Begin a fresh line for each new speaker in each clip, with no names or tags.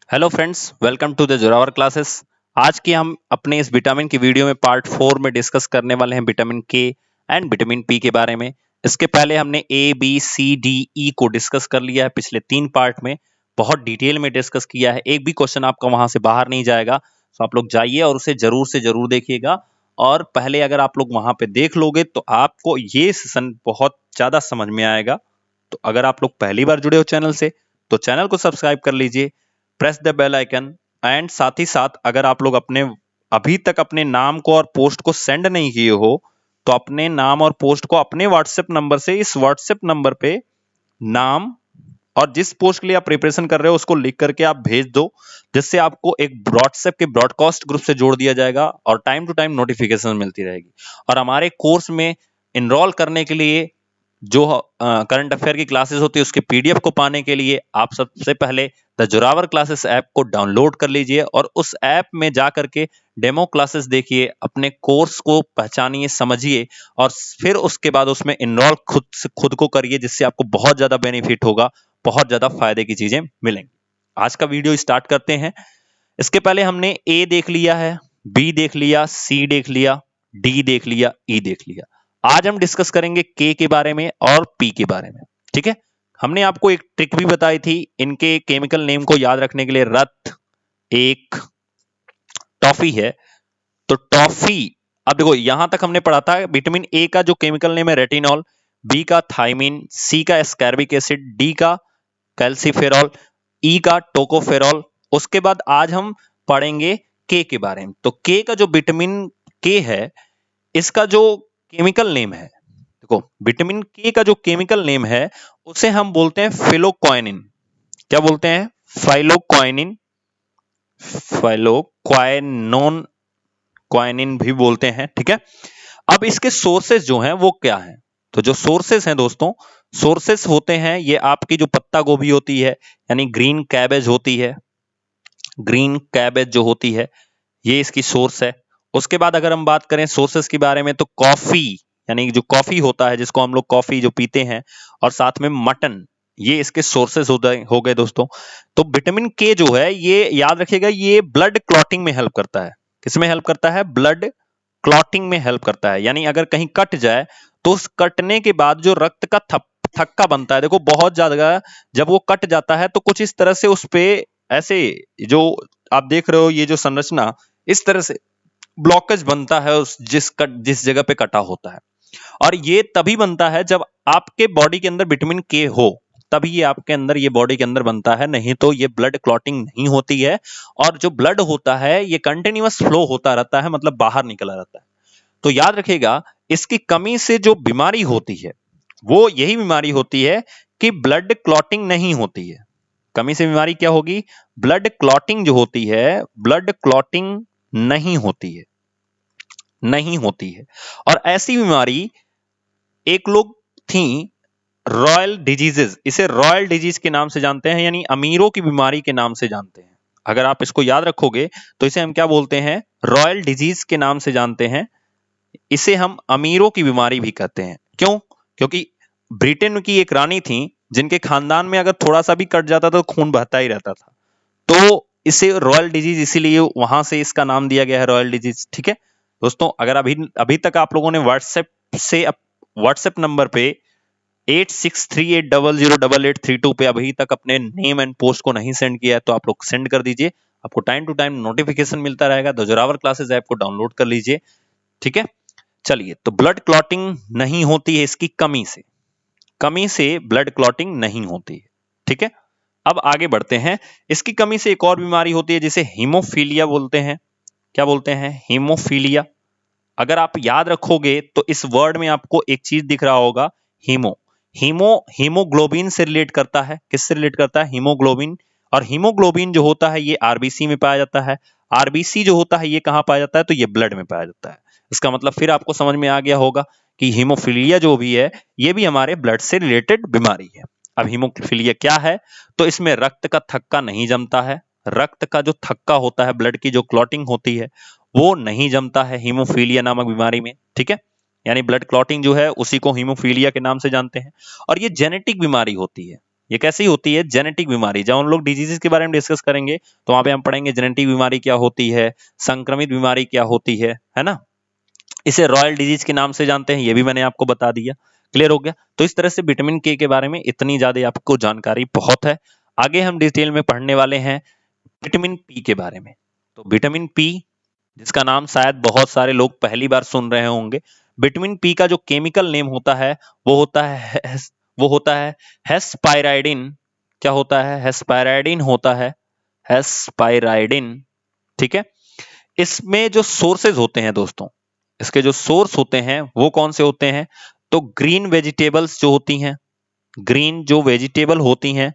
Hello friends, welcome to the Zorawar classes. आज की हम अपने इस विटामिन की वीडियो में पार्ट 4 में डिस्कस करने वाले हैं विटामिन के एंड विटामिन पी के बारे में। इसके पहले हमने A B C D E को डिस्कस कर लिया है पिछले 3 पार्ट में, बहुत डिटेल में डिस्कस किया है। एक भी क्वेश्चन आपका वहां से बाहर नहीं जाएगा, तो आप लोग जाइए और उसे जरूर से जरूर देखिएगा। और पहले अगर आप लोग वहां पे देख लोगे तो आपको ये सेशन बहुत ज्यादा समझ में आएगा। तो अगर आप लोग पहली बार जुड़े हो चैनल से तो चैनल को सब्सक्राइब कर लीजिए, press the bell icon. And साथ ही साथ अगर आप लोग अभी तक अपने नाम को और पोस्ट को सेंड नहीं किए हो तो अपने नाम और पोस्ट को अपने व्हाट्सएप नंबर से इस व्हाट्सएप नंबर पे नाम और जिस पोस्ट के लिए आप प्रिपरेशन कर रहे हो उसको लिख करके आप भेज दो, जिससे आपको एक व्हाट्सएप के ब्रॉडकास्ट ग्रुप से जोड़ दिया जाएगा और टाइम टू टाइम नोटिफिकेशन मिलती रहेगी। और हमारे कोर्स में इनरोल करने के लिए जो करंट अफेयर की क्लासेस होती है उसके पीडीएफ को पाने के लिए आप सबसे पहले द जोरावर क्लासेस ऐप को डाउनलोड कर लीजिए और उस ऐप में जा करके डेमो क्लासेस देखिए, अपने कोर्स को पहचानिए, समझिए और फिर उसके बाद उसमें इनरोल खुद को करिए, जिससे आपको बहुत ज्यादा बेनिफिट होगा, बहुत ज्यादा फायदे की चीजें मिलेंगी। आज का वीडियो स्टार्ट करते हैं। इसके पहले हमने ए देख लिया है, बी देख लिया, सी देख लिया, डी देख लिया, ई देख लिया। आज हम डिस्कस करेंगे के बारे में और पी के बारे में। ठीक है, हमने आपको एक ट्रिक भी बताई थी इनके केमिकल नेम को याद रखने के लिए। रथ एक टॉफी है, तो टॉफी, अब देखो यहां तक हमने पढ़ा था विटामिन ए का जो केमिकल नेम है रेटिनॉल, बी का थायमिन, सी का एस्कॉर्बिक एसिड, डी का कैल्सीफेरॉल, ई का टोकोफेरॉल। उसके बाद आज हम पढ़ेंगे के बारे में। तो के का जो विटामिन के है इसका जो केमिकल नेम है, देखो विटामिन के का जो केमिकल नेम है उसे हम बोलते हैं फिलोक्वाइनिन। क्या बोलते हैं? फाइलोक्वाइनिन, फाइलोक्वाइनोन, क्वाइनिन भी बोलते हैं। ठीक है, अब इसके सोर्सेस जो हैं वो क्या हैं? तो जो सोर्सेस हैं दोस्तों, सोर्सेस होते हैं ये आपकी जो पत्ता गोभी होती है यानी ग्रीन कैबेज होती है, ग्रीन कैबेज जो होती है ये इसकी सोर्स है। उसके बाद अगर हम बात करें सोर्सेस के बारे में तो कॉफी, यानी जो कॉफी होता है जिसको हम लोग कॉफी जो पीते हैं, और साथ में मटन, ये इसके सोर्सेस हो गए दोस्तों। तो विटामिन के जो है ये याद रखिएगा, ये ब्लड क्लॉटिंग में हेल्प करता है। किसमें हेल्प करता है? ब्लड क्लॉटिंग में हेल्प करता है। यानी अगर कहीं कट जाए तो उस कटने के बाद जो रक्त का थक्का बनता है, देखो बहुत ज्यादा जब वो कट जाता है तो कुछ इस तरह से उस पे ऐसे जो आप देख रहे हो ये जो संरचना इस तरह से ब्लॉकेज बनता है उस जिस जगह पे कटा होता है। और ये तभी बनता है जब आपके बॉडी के अंदर विटामिन के हो, तभी ये आपके अंदर ये बॉडी के अंदर बनता है, नहीं तो ये ब्लड क्लॉटिंग नहीं होती है। और जो ब्लड होता है ये कंटिन्यूअस फ्लो होता रहता है, मतलब बाहर निकला रहता है। तो याद रखिएगा इसकी कमी से जो बीमारी होती है वो यही बीमारी होती है कि ब्लड क्लॉटिंग नहीं होती है। कमी से बीमारी क्या होगी? ब्लड क्लॉटिंग जो होती है, ब्लड क्लॉटिंग नहीं होती है, नहीं होती है। और ऐसी बीमारी एक लोग थी रॉयल डिजीजेस, इसे रॉयल डिजीज के नाम से जानते हैं, यानी अमीरों की बीमारी के नाम से जानते हैं। अगर आप इसको याद रखोगे तो इसे हम क्या बोलते हैं? रॉयल डिजीज के नाम से जानते हैं। इसे हम अमीरों की बीमारी भी कहते हैं। क्यों? क्योंकि ब्रिटेन की एक रानी थी जिनके खानदान में अगर थोड़ा सा भी कट जाता तो खून बहता ही रहता था, तो इसे रॉयल डिजीज इसीलिए वहां से इसका नाम दिया गया है, रॉयल डिजीज। ठीक है दोस्तों, अगर अभी अभी तक आप लोगों ने व्हाट्सएप नंबर पे 8638008832 पे अभी तक अपने नेम एंड पोस्ट को नहीं सेंड किया है तो आप लोग सेंड कर दीजिए, आपको टाइम टू टाइम नोटिफिकेशन मिलता रहेगा। द जोरावर क्लासेस ऐप को डाउनलोड कर लीजिए। ठीक है, चलिए, तो ब्लड क्लॉटिंग नहीं होती है इसकी कमी से ब्लड क्लॉटिंग नहीं होती है। ठीक है, अब आगे बढ़ते हैं। इसकी कमी से एक और बीमारी होती है जिसे हीमोफीलिया बोलते हैं। क्या बोलते हैं? हीमोफीलिया। अगर आप याद रखोगे तो इस वर्ड में आपको एक चीज दिख रहा होगा, हीमोग्लोबिन से रिलेट करता है। किससे रिलेट करता है? हीमोग्लोबिन। और हीमोग्लोबिन जो होता है ये आरबीसी में पाया जाता है। आरबीसी जो होता है ये कहां पाया जाता है? तो ये ब्लड में पाया जाता है। इसका मतलब फिर आपको समझ में आ गया होगा कि हीमोफीलिया जो भी है ये भी हमारे ब्लड से रिलेटेड बीमारी है। अब हीमोफीलिया क्या है? तो इसमें रक्त का थक्का नहीं जमता है। रक्त का जो थक्का होता है, ब्लड की जो क्लॉटिंग होती है वो नहीं जमता है हीमोफीलिया नामक बीमारी में। ठीक है, यानी ब्लड क्लॉटिंग जो है उसी को हीमोफीलिया के नाम से जानते हैं। और ये जेनेटिक बीमारी होती है। ये कैसी होती है? जेनेटिक बीमारी। जब हम लोग डिजीजेस के बारे में डिस्कस करेंगे तो वहां पे हम पढ़ेंगे जेनेटिक बीमारी क्या होती है, संक्रमित बीमारी क्या होती है ना। इसे रॉयल डिजीज के नाम से जानते हैं, ये भी मैंने आपको बता दिया। क्लियर हो गया? तो इस तरह से विटामिन के बारे में इतनी ज्यादा आपको जानकारी बहुत है। आगे हम डिटेल में पढ़ने वाले हैं विटामिन पी के बारे में। तो विटामिन पी, जिसका नाम शायद बहुत सारे लोग पहली बार सुन रहे होंगे। विटामिन पी का जो केमिकल नेम होता है वो होता है हेस्पाइराइडिन। क्या होता है? हेस्पाइराइडिन होता है, हेस्पाइराइडिन। ठीक है। इसमें जो सोर्सेज होते हैं दोस्तों, इसके जो सोर्स होते हैं वो कौन से होते हैं? तो ग्रीन वेजिटेबल्स जो होती हैं, ग्रीन जो वेजिटेबल होती हैं,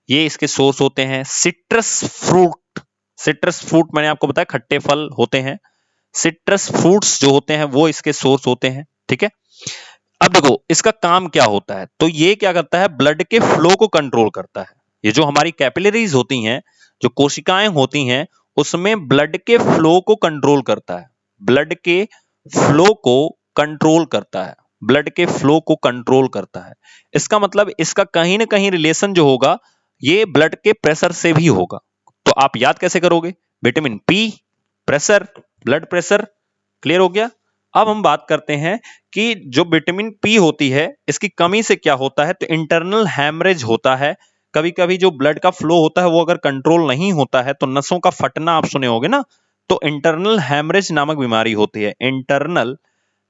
ये इसके सोर्स होते हैं। सिट्रस फ्रूट, सिट्रस फ्रूट मैंने आपको बताया खट्टे फल होते हैं। सिट्रस फ्रूट्स जो होते हैं वो इसके सोर्स होते हैं। ठीक है। अब देखो इसका काम क्या होता है। तो ये क्या करता है? ब्लड के फ्लो को कंट्रोल करता है। ये जो हमारी कैपिलरीज होती हैं, जो कोशिकाएं होती हैं, उसमें ब्लड के फ्लो को कंट्रोल करता है। ब्लड के फ्लो को कंट्रोल करता है। ब्लड के फ्लो को कंट्रोल करता है। इसका मतलब इसका कहीं ना कहीं रिलेशन जो होगा ये ब्लड के प्रेशर से भी होगा। तो आप याद कैसे करोगे? Vitamin P, pressure, blood pressure. Clear हो गया? अब हम बात करते हैं कि जो विटामिन पी होती है इसकी कमी से क्या होता है। तो इंटरनल हैमरेज होता है। कभी कभी जो ब्लड का फ्लो होता है वो अगर कंट्रोल नहीं होता है तो नसों का फटना आप सुने होगे ना, तो इंटरनल हैमरेज नामक बीमारी होती है। इंटरनल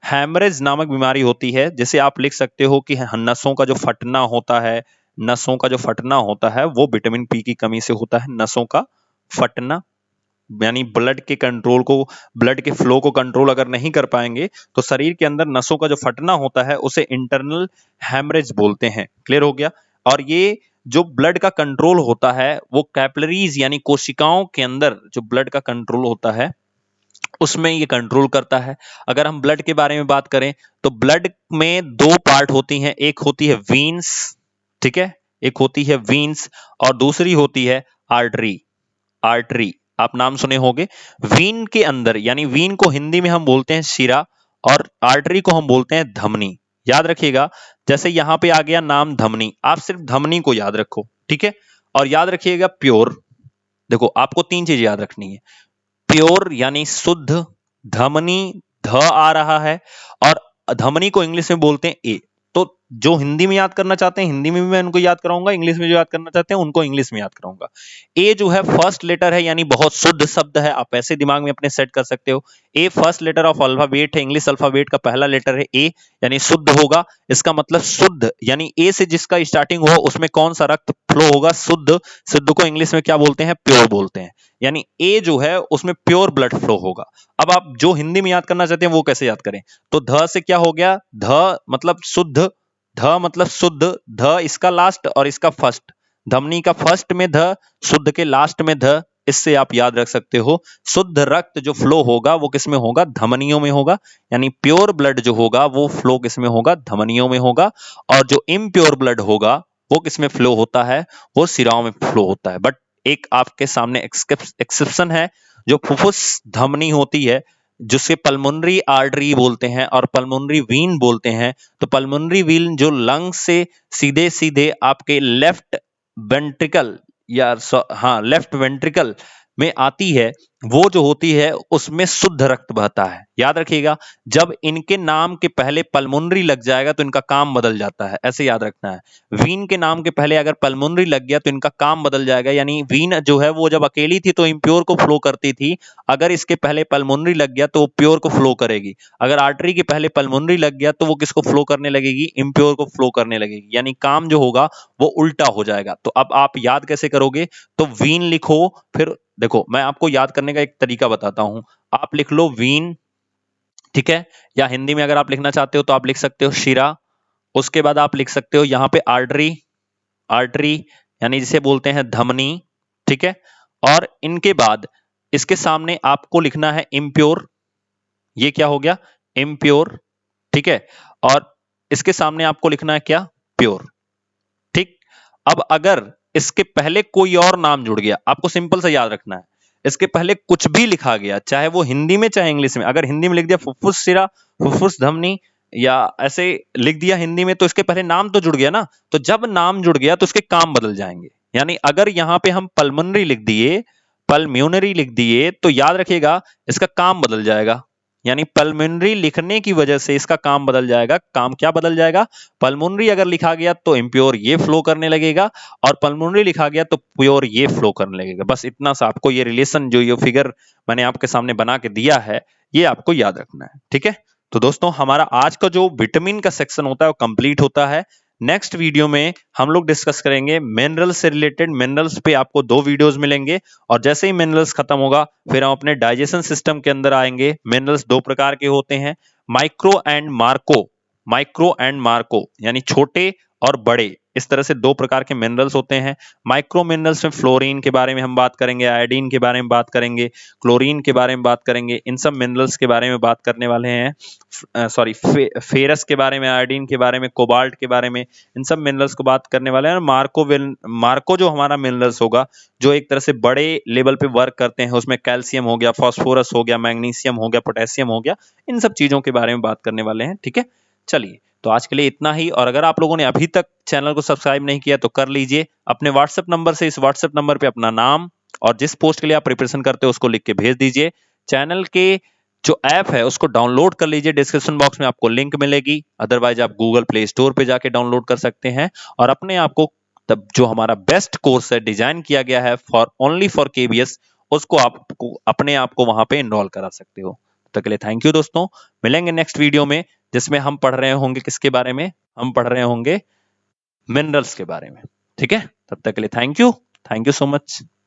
हैमरेज नामक बीमारी होती है। जैसे आप लिख सकते हो कि नसों का जो फटना होता है, नसों का जो फटना होता है वो विटामिन पी की कमी से होता है। नसों का फटना, यानी ब्लड के कंट्रोल को, ब्लड के फ्लो को कंट्रोल अगर नहीं कर पाएंगे तो शरीर के अंदर नसों का जो फटना होता है उसे इंटरनल हैमरेज बोलते हैं। क्लियर हो गया? और ये जो ब्लड का कंट्रोल होता है वो कैपिलरीज यानी कोशिकाओं के अंदर जो ब्लड का कंट्रोल होता है उसमें ये कंट्रोल करता है। अगर हम ब्लड के बारे में बात करें तो ब्लड में दो पार्ट होती हैं। एक होती है वीन्स, ठीक है, एक होती है वीन्स और दूसरी होती है आर्टरी। आर्टरी आप नाम सुने होंगे। वीन के अंदर, यानी वीन को हिंदी में हम बोलते हैं शिरा और आर्टरी को हम बोलते हैं धमनी। याद रखिएगा, जैसे यहां पे आ गया नाम धमनी, आप सिर्फ धमनी को याद रखो। ठीक है। और याद रखिएगा प्योर। देखो आपको तीन चीज याद रखनी है। प्योर यानी शुद्ध, धमनी ध आ रहा है और धमनी को इंग्लिश में बोलते हैं ए। तो जो हिंदी में याद करना चाहते हैं हिंदी में भी मैं उनको याद कराऊंगा, इंग्लिश में जो याद करना चाहते हैं उनको इंग्लिश में याद कराऊंगा। ए जो है फर्स्ट लेटर है, यानी बहुत शुद्ध शब्द है, आप ऐसे दिमाग में अपने सेट कर सकते हो। ए फर्स्ट लेटर ऑफ अल्फाबेट है, इंग्लिश अल्फाबेट का पहला लेटर है ए, यानी शुद्ध होगा। इसका मतलब शुद्ध, यानी ए से जिसका स्टार्टिंग हो उसमें कौन सा रक्त फ्लो होगा? शुद्ध। शुद्ध को इंग्लिश में क्या बोलते हैं? प्योर बोलते हैं। यानी ए जो है उसमें प्योर ब्लड फ्लो होगा। अब आप जो हिंदी में याद करना चाहते हैं वो कैसे याद करें? तो ध से क्या हो गया? ध मतलब शुद्ध, ध मतलब शुद्ध, ध इसका लास्ट और इसका फर्स्ट, धमनी का फर्स्ट में ध, शुद्ध के लास्ट में ध। इससे आप याद रख सकते हो शुद्ध रक्त जो फ्लो होगा वो किसमें होगा? धमनियों में होगा। यानी प्योर ब्लड जो होगा वो फ्लो किसमें होगा? धमनियों में होगा। और जो इम्प्योर ब्लड होगा वो किसमें फ्लो होता है? वो सिराओं में फ्लो होता है। बट एक आपके सामने एक्सेप्शन है, जो फुफ्फुस धमनी होती है जिसे पल्मोनरी आर्टरी बोलते हैं और पल्मोनरी वीन बोलते हैं। तो पल्मोनरी वीन जो लंग से सीधे सीधे आपके लेफ्ट वेंट्रिकल या लेफ्ट वेंट्रिकल में आती है, वो जो होती है उसमें शुद्ध रक्त बहता है। याद रखिएगा, जब इनके नाम के पहले पल्मोनरी लग जाएगा तो इनका काम बदल जाता है, ऐसे याद रखना है। वीन के नाम के पहले अगर पल्मोनरी लग गया तो इनका काम बदल जाएगा। यानी वीन जो है वो जब अकेली थी तो इम्प्योर को फ्लो करती थी, अगर इसके पहले पल्मोनरी लग गया तो वो प्योर को फ्लो करेगी। अगर आर्टरी के पहले पल्मोनरी लग गया तो वो किसको फ्लो करने लगेगी? इम्प्योर को फ्लो करने लगेगी। यानी काम जो होगा वो उल्टा हो जाएगा। तो अब आप याद कैसे करोगे? तो वीन लिखो, फिर देखो मैं आपको याद करने का एक तरीका बताता हूं। आप लिख लो वीन, ठीक है, या हिंदी में अगर आप लिखना चाहते हो तो आप लिख सकते हो शिरा। उसके बाद आप लिख सकते हो यहां पे आर्टरी, आर्टरी यानी जिसे बोलते हैं धमनी, ठीक है। और इनके बाद इसके सामने आपको लिखना है इम्प्योर। ये क्या हो गया? इम्प्योर, ठीक है। और इसके सामने आपको लिखना है क्या? प्योर, ठीक। अब अगर इसके पहले कोई और नाम जुड़ गया, आपको सिंपल से याद रखना है, इसके पहले कुछ भी लिखा गया, चाहे वो हिंदी में चाहे इंग्लिश में, अगर हिंदी में लिख दिया फुफ्फुस शिरा, फुफ्फुस धमनी, या ऐसे लिख दिया हिंदी में तो इसके पहले नाम तो जुड़ गया ना, तो जब नाम जुड़ गया तो इसके काम बदल जाएंगे। यानी अगर यहाँ पे हम पल्मोनरी लिख दिए, पल्म्यूनरी लिख दिए, तो याद रखिएगा इसका काम बदल जाएगा। यानी पल्मोनरी लिखने की वजह से इसका काम बदल जाएगा। काम क्या बदल जाएगा? पल्मोनरी अगर लिखा गया तो इम्प्योर ये फ्लो करने लगेगा, और पल्मोनरी लिखा गया तो प्योर ये फ्लो करने लगेगा। बस इतना सा आपको ये रिलेशन, जो ये फिगर मैंने आपके सामने बना के दिया है, ये आपको याद रखना है। ठीक है, तो दोस्तों हमारा आज का जो विटामिन का सेक्शन होता है वो कंप्लीट होता है। नेक्स्ट वीडियो में हम लोग डिस्कस करेंगे मिनरल्स से रिलेटेड। मिनरल्स पे आपको 2 वीडियोस मिलेंगे, और जैसे ही मिनरल्स खत्म होगा फिर हम अपने डाइजेशन सिस्टम के अंदर आएंगे। मिनरल्स 2 प्रकार के होते हैं, micro and Marco. Micro and Marco यानी छोटे और बड़े, इस तरह से 2 प्रकार के मिनरल्स होते हैं। माइक्रो मिनरल्स में फ्लोरीन के बारे में हम बात करेंगे, आयोडीन के बारे में बात करेंगे, क्लोरीन के बारे में बात करेंगे। इन सब मिनरल्स के बारे में बात करने वाले हैं। सॉरी, फेरस के बारे में, आयोडीन के बारे में, कोबाल्ट के बारे में, इन सब मिनरल्स को बात करने वाले हैं। मार्को जो हमारा मिनरल्स होगा, जो एक तरह से बड़े लेवल पे वर्क करते हैं, उसमें कैल्शियम हो गया, फास्फोरस हो गया, मैग्नीशियम हो गया, पोटेशियम हो गया, इन सब चीजों के बारे में बात करने वाले हैं। ठीक है, चलिए तो आज के लिए इतना ही। और अगर आप लोगों ने अभी तक चैनल को सब्सक्राइब नहीं किया तो कर लीजिए। अपने व्हाट्सएप नंबर से, इस व्हाट्सएप नंबर पे अपना नाम और जिस पोस्ट के लिए आप प्रिपरेशन करते हो उसको लिख के भेज दीजिए। चैनल के जो ऐप है उसको डाउनलोड कर लीजिए, डिस्क्रिप्शन बॉक्स में आपको लिंक मिलेगी। अदरवाइज आप गूगल प्ले स्टोर पे जाके डाउनलोड कर सकते हैं, और अपने आप को तब जो हमारा बेस्ट कोर्स है डिजाइन किया गया है फॉर ओनली फॉर केबीएस, उसको आपको अपने आप को वहां पे इनरोल करा सकते हो। तब तक के लिए थैंक यू दोस्तों, मिलेंगे नेक्स्ट वीडियो में, जिसमें हम पढ़ रहे होंगे किसके बारे में? हम पढ़ रहे होंगे मिनरल्स के बारे में। ठीक है, तब तक के लिए थैंक यू सो मच।